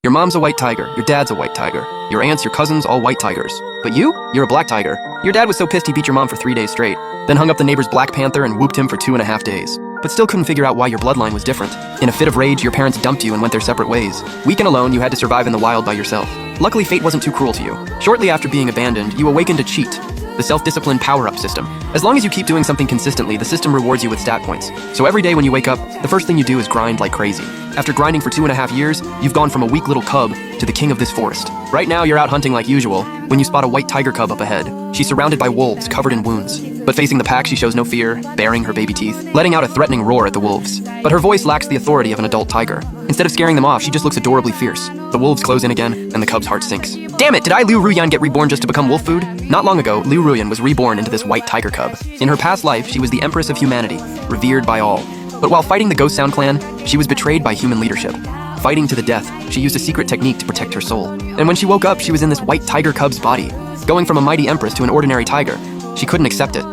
Your mom's a white tiger, your dad's a white tiger, your aunts, your cousins, all white tigers. But you're a black tiger. Your dad was so pissed he beat your mom for 3 days straight, then hung up the neighbor's black panther and whooped him for 2.5 days. But still couldn't figure out why your bloodline was different. In a fit of rage, your parents dumped you and went their separate ways. Weak and alone, you had to survive in the wild by yourself. Luckily, fate wasn't too cruel to you. Shortly after being abandoned, you awakened to cheat, the self-discipline power-up system. As long as you keep doing something consistently, the system rewards you with stat points. So every day when you wake up, the first thing you do is grind like crazy. After grinding for 2.5 years, you've gone from a weak little cub to the king of this forest. Right now, you're out hunting like usual, when you spot a white tiger cub up ahead. She's surrounded by wolves, covered in wounds. But facing the pack, she shows no fear, baring her baby teeth, letting out a threatening roar at the wolves. But her voice lacks the authority of an adult tiger. Instead of scaring them off, she just looks adorably fierce. The wolves close in again, and the cub's heart sinks. Damn it, did Liu Ruyan get reborn just to become wolf food? Not long ago, Liu Ruyan was reborn into this white tiger cub. In her past life, she was the empress of humanity, revered by all. But while fighting the Ghost Sound clan, she was betrayed by human leadership. Fighting to the death, she used a secret technique to protect her soul. And when she woke up, she was in this white tiger cub's body. Going from a mighty empress to an ordinary tiger, she couldn't accept it.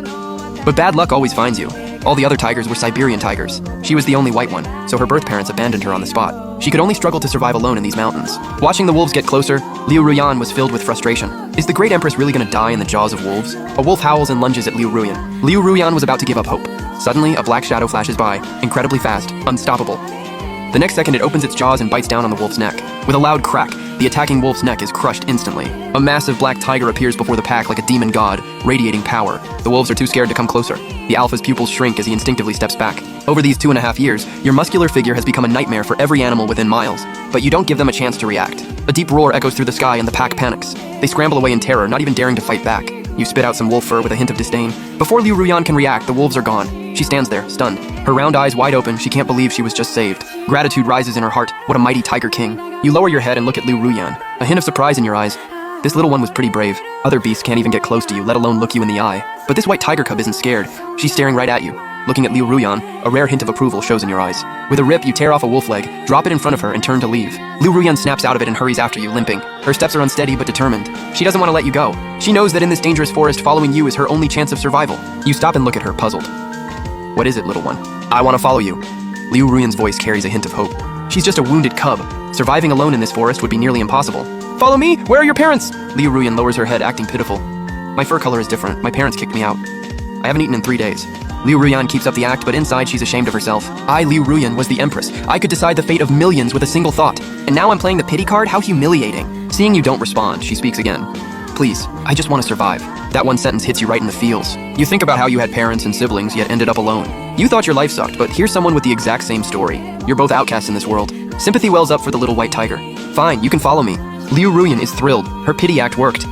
But bad luck always finds you. All the other tigers were Siberian tigers. She was the only white one, so her birth parents abandoned her on the spot. She could only struggle to survive alone in these mountains. Watching the wolves get closer, Liu Ruyan was filled with frustration. Is the great empress really gonna die in the jaws of wolves? A wolf howls and lunges at Liu Ruyan. Liu Ruyan was about to give up hope. Suddenly, a black shadow flashes by, incredibly fast, unstoppable. The next second, it opens its jaws and bites down on the wolf's neck. With a loud crack, the attacking wolf's neck is crushed instantly. A massive black tiger appears before the pack like a demon god, radiating power. The wolves are too scared to come closer. The alpha's pupils shrink as he instinctively steps back. Over these 2.5 years, your muscular figure has become a nightmare for every animal within miles. But you don't give them a chance to react. A deep roar echoes through the sky and the pack panics. They scramble away in terror, not even daring to fight back. You spit out some wolf fur with a hint of disdain. Before Liu Ruyan can react, the wolves are gone. She stands there, stunned. Her round eyes wide open, she can't believe she was just saved. Gratitude rises in her heart. What a mighty tiger king. You lower your head and look at Liu Ruyan, a hint of surprise in your eyes. This little one was pretty brave. Other beasts can't even get close to you, let alone look you in the eye. But this white tiger cub isn't scared. She's staring right at you. Looking at Liu Ruyan, a rare hint of approval shows in your eyes. With a rip, you tear off a wolf leg, drop it in front of her, and turn to leave. Liu Ruyan snaps out of it and hurries after you, limping. Her steps are unsteady but determined. She doesn't want to let you go. She knows that in this dangerous forest, following you is her only chance of survival. You stop and look at her, puzzled. What is it, little one? I want to follow you. Liu Ruyan's voice carries a hint of hope. She's just a wounded cub. Surviving alone in this forest would be nearly impossible. Follow me! Where are your parents? Liu Ruyan lowers her head, acting pitiful. My fur color is different. My parents kicked me out. I haven't eaten in 3 days. Liu Ruyan keeps up the act, but inside she's ashamed of herself. I, Liu Ruyan, was the empress. I could decide the fate of millions with a single thought. And now I'm playing the pity card? How humiliating. Seeing you don't respond, she speaks again. Please, I just want to survive. That one sentence hits you right in the feels. You think about how you had parents and siblings, yet ended up alone. You thought your life sucked, but here's someone with the exact same story. You're both outcasts in this world. Sympathy wells up for the little white tiger. Fine, you can follow me. Liu Ruyan is thrilled. Her pity act worked.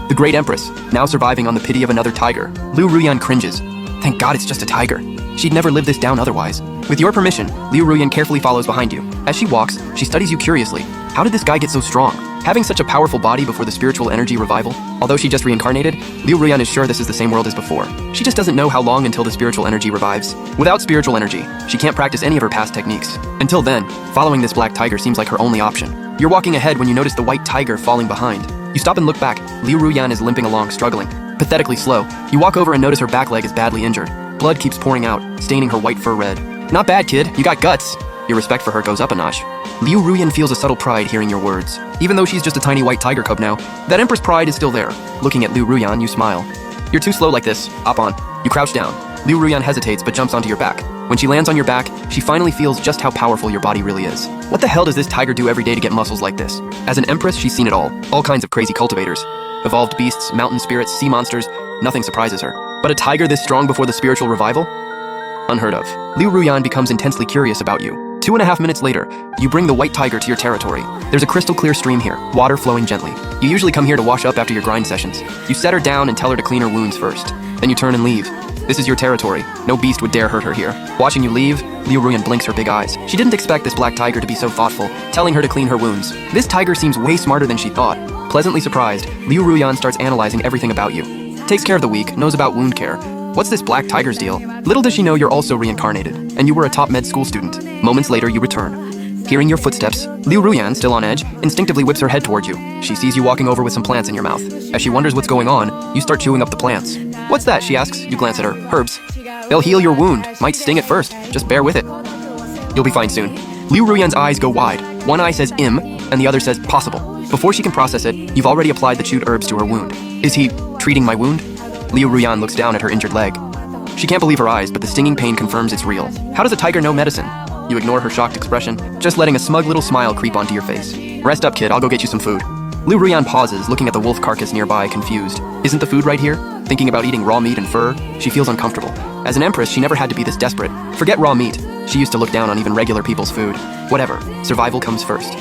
The great empress, now surviving on the pity of another tiger. Liu Ruyan cringes. Thank God it's just a tiger. She'd never live this down otherwise. With your permission, Liu Ruyan carefully follows behind you. As she walks, she studies you curiously. How did this guy get so strong? Having such a powerful body before the spiritual energy revival? Although she just reincarnated, Liu Ruyan is sure this is the same world as before. She just doesn't know how long until the spiritual energy revives. Without spiritual energy, she can't practice any of her past techniques. Until then, following this black tiger seems like her only option. You're walking ahead when you notice the white tiger falling behind. You stop and look back. Liu Ruyan is limping along, struggling. Pathetically slow. You walk over and notice her back leg is badly injured. Blood keeps pouring out, staining her white fur red. Not bad, kid. You got guts. Your respect for her goes up a notch. Liu Ruyan feels a subtle pride hearing your words. Even though she's just a tiny white tiger cub now, that empress pride is still there. Looking at Liu Ruyan, you smile. You're too slow like this. Hop on. You crouch down. Liu Ruyan hesitates but jumps onto your back. When she lands on your back, she finally feels just how powerful your body really is. What the hell does this tiger do every day to get muscles like this? As an empress, she's seen it all kinds of crazy cultivators. Evolved beasts, mountain spirits, sea monsters, nothing surprises her. But a tiger this strong before the spiritual revival? Unheard of. Liu Ruyan becomes intensely curious about you. 2.5 minutes later, you bring the white tiger to your territory. There's a crystal clear stream here, water flowing gently. You usually come here to wash up after your grind sessions. You set her down and tell her to clean her wounds first. Then you turn and leave. This is your territory. No beast would dare hurt her here. Watching you leave, Liu Ruyan blinks her big eyes. She didn't expect this black tiger to be so thoughtful, telling her to clean her wounds. This tiger seems way smarter than she thought. Pleasantly surprised, Liu Ruyan starts analyzing everything about you. Takes care of the weak, knows about wound care. What's this black tiger's deal? Little does she know you're also reincarnated, and you were a top med school student. Moments later, you return. Hearing your footsteps, Liu Ruyan, still on edge, instinctively whips her head towards you. She sees you walking over with some plants in your mouth. As she wonders what's going on, you start chewing up the plants. What's that? She asks. You glance at her. Herbs. They'll heal your wound. Might sting at first. Just bear with it. You'll be fine soon. Liu Ruyan's eyes go wide. One eye says and the other says possible. Before she can process it, you've already applied the chewed herbs to her wound. Is he treating my wound? Liu Ruyan looks down at her injured leg. She can't believe her eyes, but the stinging pain confirms it's real. How does a tiger know medicine? You ignore her shocked expression, just letting a smug little smile creep onto your face. Rest up, kid, I'll go get you some food. Liu Ruyan pauses, looking at the wolf carcass nearby, confused. Isn't the food right here? Thinking about eating raw meat and fur, she feels uncomfortable. As an empress, she never had to be this desperate. Forget raw meat. She used to look down on even regular people's food. Whatever, survival comes first.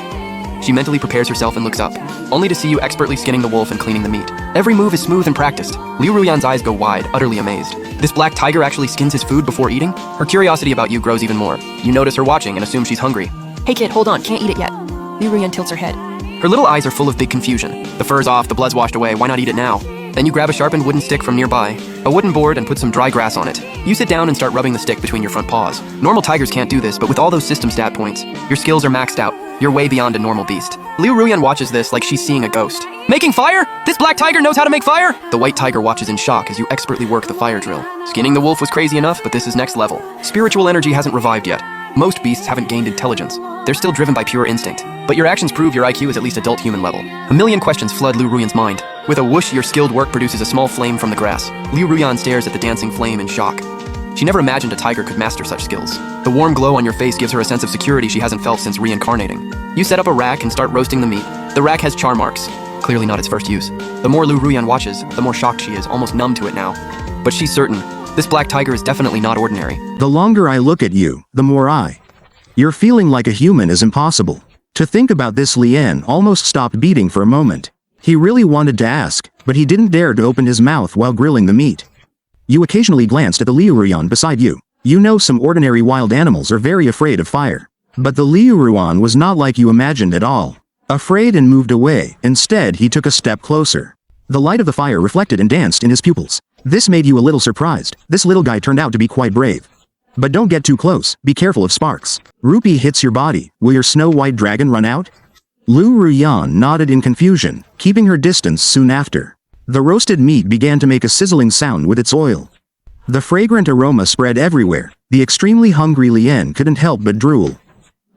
She mentally prepares herself and looks up, only to see you expertly skinning the wolf and cleaning the meat. Every move is smooth and practiced. Liu Ruyan's eyes go wide, utterly amazed. This black tiger actually skins his food before eating? Her curiosity about you grows even more. You notice her watching and assume she's hungry. Hey kid, hold on, can't eat it yet. Liu Ruyan tilts her head. Her little eyes are full of big confusion. The fur's off, the blood's washed away, why not eat it now? Then you grab a sharpened wooden stick from nearby, a wooden board, and put some dry grass on it. You sit down and start rubbing the stick between your front paws. Normal tigers can't do this, but with all those system stat points, your skills are maxed out. You're way beyond a normal beast. Liu Ruyan watches this like she's seeing a ghost. Making fire? This black tiger knows how to make fire? The white tiger watches in shock as you expertly work the fire drill. Skinning the wolf was crazy enough, but this is next level. Spiritual energy hasn't revived yet. Most beasts haven't gained intelligence. They're still driven by pure instinct. But your actions prove your IQ is at least adult human level. A million questions flood Liu Ruyan's mind. With a whoosh, your skilled work produces a small flame from the grass. Liu Ruyan stares at the dancing flame in shock. She never imagined a tiger could master such skills. The warm glow on your face gives her a sense of security she hasn't felt since reincarnating. You set up a rack and start roasting the meat. The rack has char marks. Clearly not its first use. The more Liu Ruyan watches, the more shocked she is, almost numb to it now. But she's certain, this black tiger is definitely not ordinary. The longer I look at you, the more You're feeling like a human is impossible. To think about this, Lien almost stopped beating for a moment. He really wanted to ask, but he didn't dare to open his mouth while grilling the meat. You occasionally glanced at the Liu Ruyan beside you. You know some ordinary wild animals are very afraid of fire. But the Liu Ruyan was not like you imagined at all. Afraid and moved away, instead he took a step closer. The light of the fire reflected and danced in his pupils. This made you a little surprised. This little guy turned out to be quite brave. But don't get too close, be careful of sparks. Rupee hits your body, will your snow-white dragon run out? Liu Ruyan nodded in confusion, keeping her distance soon after. The roasted meat began to make a sizzling sound with its oil. The fragrant aroma spread everywhere. The extremely hungry Lien couldn't help but drool.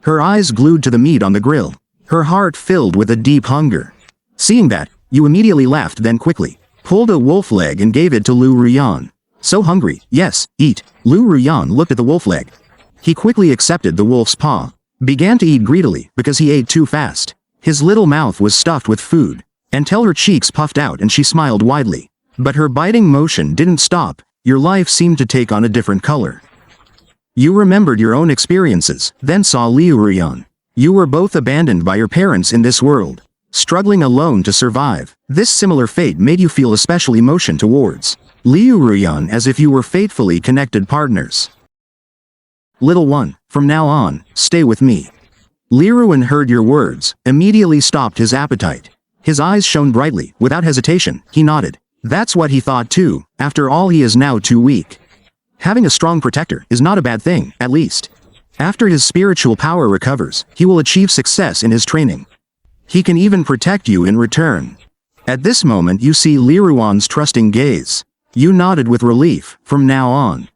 Her eyes glued to the meat on the grill. Her heart filled with a deep hunger. Seeing that, you immediately laughed, then quickly pulled a wolf leg and gave it to Liu Ruyan. So hungry, yes, eat. Liu Ruyan looked at the wolf leg. He quickly accepted the wolf's paw. Began to eat greedily because he ate too fast. His little mouth was stuffed with food, until her cheeks puffed out and she smiled widely. But her biting motion didn't stop. Your life seemed to take on a different color. You remembered your own experiences, then saw Liu Ruyan. You were both abandoned by your parents in this world, struggling alone to survive. This similar fate made you feel a special emotion towards Liu Ruyan, as if you were fatefully connected partners. Little one, from now on, stay with me. Liu Ruyan heard your words, immediately stopped his appetite. His eyes shone brightly. Without hesitation, he nodded. That's what he thought too. After all, he is now too weak. Having a strong protector is not a bad thing, at least. After his spiritual power recovers, he will achieve success in his training. He can even protect you in return. At this moment you see Liu Ruyan's trusting gaze. You nodded with relief. From now on,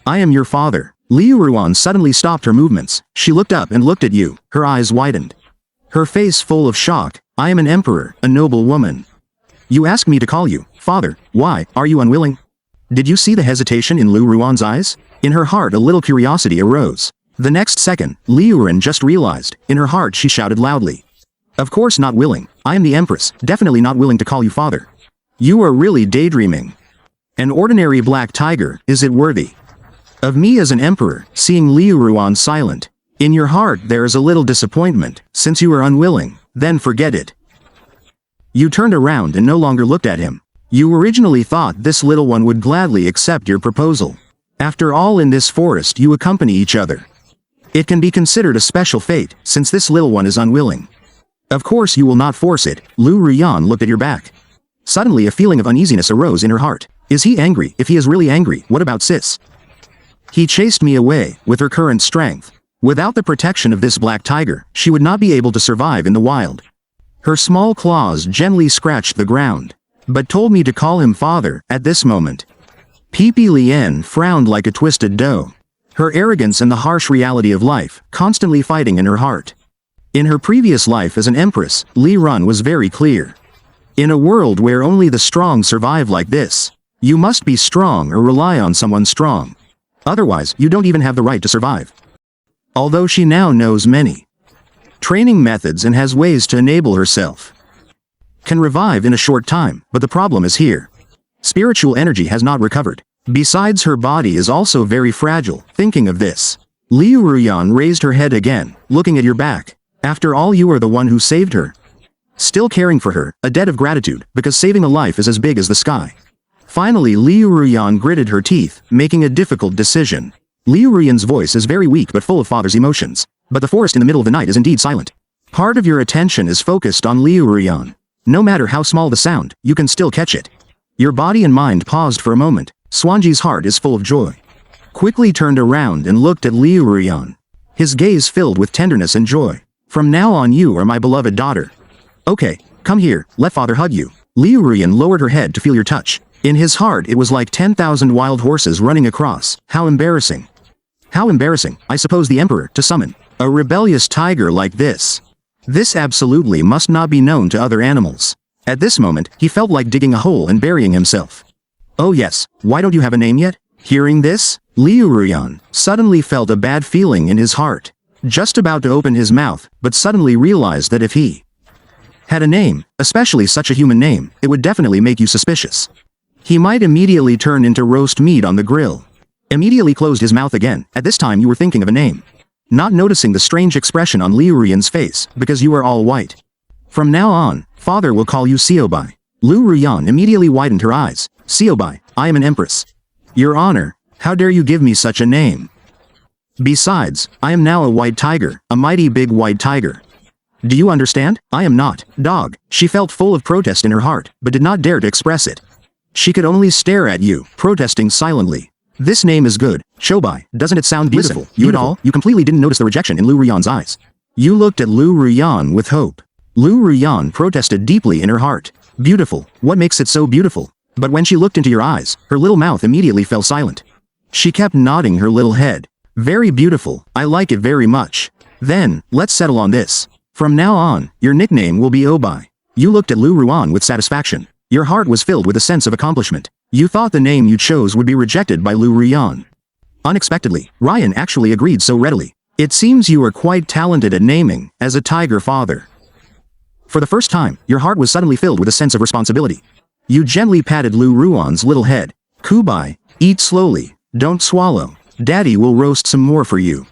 I am your father. Liu Ruyan suddenly stopped her movements. She looked up and looked at you, her eyes widened. Her face full of shock. I am an emperor, a noble woman. You ask me to call you father. Why, are you unwilling? Did you see the hesitation in Liu Ruyan's eyes? In her heart a little curiosity arose. The next second, Liu Ruyan just realized. In her heart she shouted loudly. Of course not willing. I am the empress, definitely not willing to call you father. You are really daydreaming. An ordinary black tiger, is it worthy of me as an emperor? Seeing Liu Ruyan silent. In your heart there is a little disappointment. Since you are unwilling, then forget it. You turned around and no longer looked at him. You originally thought this little one would gladly accept your proposal. After all, in this forest you accompany each other. It can be considered a special fate, since this little one is unwilling. Of course you will not force it. Liu Ruyan looked at your back. Suddenly a feeling of uneasiness arose in her heart. Is he angry? If he is really angry, what about sis? He chased me away, with her current strength. Without the protection of this black tiger, she would not be able to survive in the wild. Her small claws gently scratched the ground, but told me to call him father. At this moment, Pipi Lien frowned like a twisted dough. Her arrogance and the harsh reality of life, constantly fighting in her heart. In her previous life as an empress, Li Run was very clear. In a world where only the strong survive like this, you must be strong or rely on someone strong. Otherwise, you don't even have the right to survive. Although she now knows many training methods and has ways to enable herself, can revive in a short time, but the problem is here. Spiritual energy has not recovered. Besides, her body is also very fragile. Thinking of this, Liu Ruyan raised her head again, looking at your back. After all, you are the one who saved her. Still caring for her, a debt of gratitude, because saving a life is as big as the sky. Finally, Liu Ruyan gritted her teeth, making a difficult decision. Liu Ruyan's voice is very weak but full of father's emotions. But the forest in the middle of the night is indeed silent. Part of your attention is focused on Liu Ruyan. No matter how small the sound, you can still catch it. Your body and mind paused for a moment. Swanji's heart is full of joy. Quickly turned around and looked at Liu Ruyan. His gaze filled with tenderness and joy. From now on, you are my beloved daughter. Okay, come here, let father hug you. Liu Ruyan lowered her head to feel your touch. In his heart it was like 10,000 wild horses running across. How embarrassing. How embarrassing, I suppose the emperor, to summon a rebellious tiger like this. This absolutely must not be known to other animals. At this moment, he felt like digging a hole and burying himself. Oh yes, why don't you have a name yet? Hearing this, Liu Ruyan suddenly felt a bad feeling in his heart. Just about to open his mouth, but suddenly realized that if he had a name, especially such a human name, it would definitely make you suspicious. He might immediately turn into roast meat on the grill. Immediately closed his mouth again. At this time you were thinking of a name. Not noticing the strange expression on Liu Ruyan's face, because you are all white. From now on, father will call you Siobai. Liu Ruyan immediately widened her eyes. Siobai, I am an empress. Your honor, how dare you give me such a name? Besides, I am now a white tiger, a mighty big white tiger. Do you understand? I am not, dog. She felt full of protest in her heart, but did not dare to express it. She could only stare at you, protesting silently. This name is good. Shobai, doesn't it sound beautiful? Listen, you at all? You completely didn't notice the rejection in Liu Ruyan's eyes. You looked at Liu Ruyan with hope. Liu Ruyan protested deeply in her heart. Beautiful, what makes it so beautiful? But when she looked into your eyes, her little mouth immediately fell silent. She kept nodding her little head. Very beautiful, I like it very much. Then, let's settle on this. From now on, your nickname will be Obai. You looked at Liu Ruyan with satisfaction. Your heart was filled with a sense of accomplishment. You thought the name you chose would be rejected by Liu Ruyan. Unexpectedly, Ryan actually agreed so readily. It seems you are quite talented at naming, as a tiger father. For the first time, your heart was suddenly filled with a sense of responsibility. You gently patted Liu Ruyan's little head. Kubai, eat slowly, don't swallow. Daddy will roast some more for you.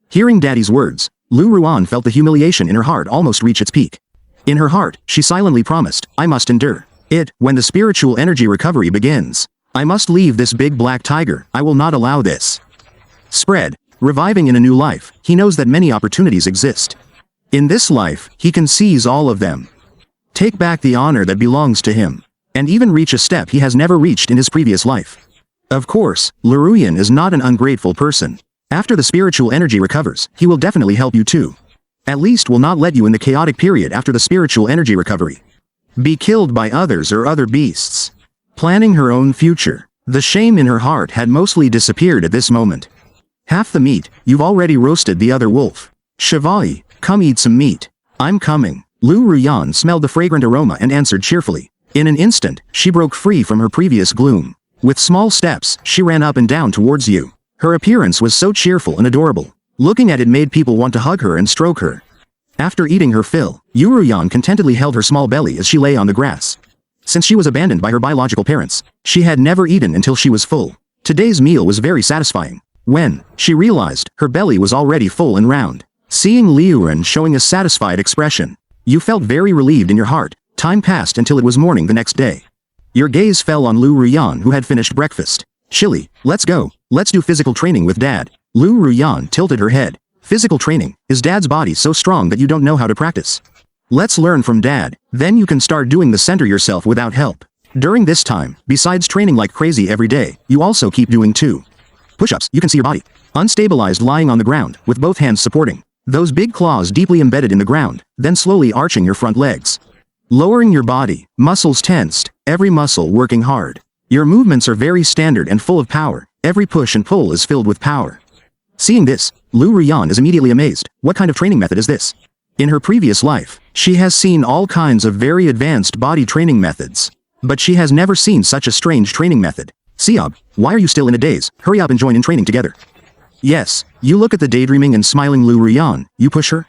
Hearing Daddy's words, Liu Ruyan felt the humiliation in her heart almost reach its peak. In her heart, she silently promised, I must endure it when the spiritual energy recovery begins. I must leave this big black tiger, I will not allow this. Spread, reviving in a new life, he knows that many opportunities exist. In this life, he can seize all of them. Take back the honor that belongs to him, and even reach a step he has never reached in his previous life. Of course, Liu Ruyan is not an ungrateful person. After the spiritual energy recovers, he will definitely help you too. At least will not let you in the chaotic period after the spiritual energy recovery. Be killed by others or other beasts. Planning her own future. The shame in her heart had mostly disappeared at this moment. Half the meat, you've already roasted the other wolf. Shivai, come eat some meat. I'm coming. Liu Ruyan smelled the fragrant aroma and answered cheerfully. In an instant, she broke free from her previous gloom. With small steps, she ran up and down towards you. Her appearance was so cheerful and adorable. Looking at it made people want to hug her and stroke her. After eating her fill, Liu Ruyan contentedly held her small belly as she lay on the grass. Since she was abandoned by her biological parents, she had never eaten until she was full. Today's meal was very satisfying. When she realized, her belly was already full and round. Seeing Liuren showing a satisfied expression, you felt very relieved in your heart. Time passed until it was morning the next day. Your gaze fell on Liu Ruyan, who had finished breakfast. Chilly, let's go. Let's do physical training with Dad. Liu Ruyan tilted her head. Physical training? Is Dad's body so strong that you don't know how to practice? Let's learn from Dad, then you can start doing the center yourself without help. During this time, besides training like crazy every day, you also keep doing 2 push-ups. You can see your body unstabilized lying on the ground, with both hands supporting those big claws deeply embedded in the ground, then slowly arching your front legs. Lowering your body, muscles tensed, every muscle working hard. Your movements are very standard and full of power. Every push and pull is filled with power. Seeing this, Lu Ruyan is immediately amazed. What kind of training method is this? In her previous life, she has seen all kinds of very advanced body training methods. But she has never seen such a strange training method. Xiao, why are you still in a daze? Hurry up and join in training together. Yes, you look at the daydreaming and smiling Lu Ruyan. You push her?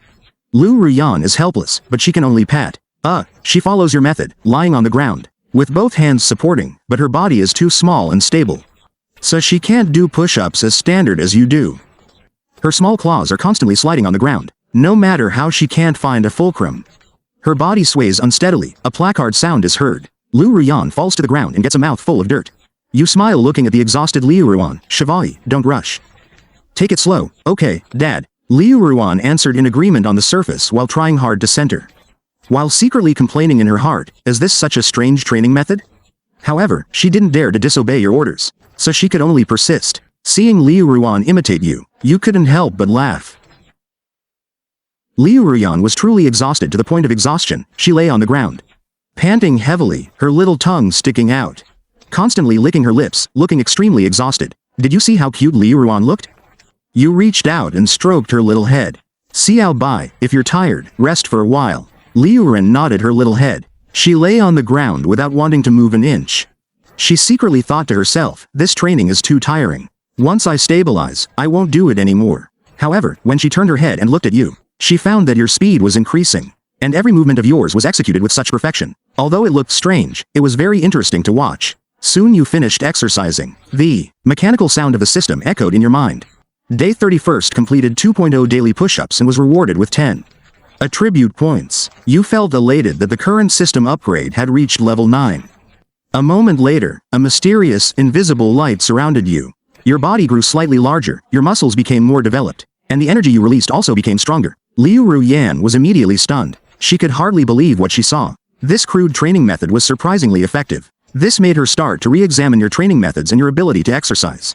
Lu Ruyan is helpless, but she can only pat. She follows your method, lying on the ground, with both hands supporting, but her body is too small and stable. So she can't do push-ups as standard as you do. Her small claws are constantly sliding on the ground, no matter how she can't find a fulcrum. Her body sways unsteadily, a placard sound is heard. Lu Ruyan falls to the ground and gets a mouth full of dirt. You smile looking at the exhausted Liu Ruan. Chevalier, don't rush. Take it slow. Okay, Dad. Liu Ruan answered in agreement on the surface while trying hard to center. While secretly complaining in her heart, is this such a strange training method? However, she didn't dare to disobey your orders, so she could only persist. Seeing Liu Ruan imitate you, you couldn't help but laugh. Liu Ruyan was truly exhausted to the point of exhaustion. She lay on the ground, panting heavily, her little tongue sticking out, constantly licking her lips, looking extremely exhausted. Did you see how cute Liu Ruan looked? You reached out and stroked her little head. Xiao Bai, if you're tired, rest for a while. Liu Ren nodded her little head. She lay on the ground without wanting to move an inch. She secretly thought to herself, this training is too tiring. Once I stabilize, I won't do it anymore. However, when she turned her head and looked at you, she found that your speed was increasing, and every movement of yours was executed with such perfection. Although it looked strange, it was very interesting to watch. Soon you finished exercising. The mechanical sound of the system echoed in your mind. Day 31st completed 2.0 daily push-ups and was rewarded with 10 attribute points. You felt elated that the current system upgrade had reached level 9. A moment later, a mysterious, invisible light surrounded you. Your body grew slightly larger, your muscles became more developed, and the energy you released also became stronger. Liu Ruyan was immediately stunned. She could hardly believe what she saw. This crude training method was surprisingly effective. This made her start to re-examine your training methods and your ability to exercise.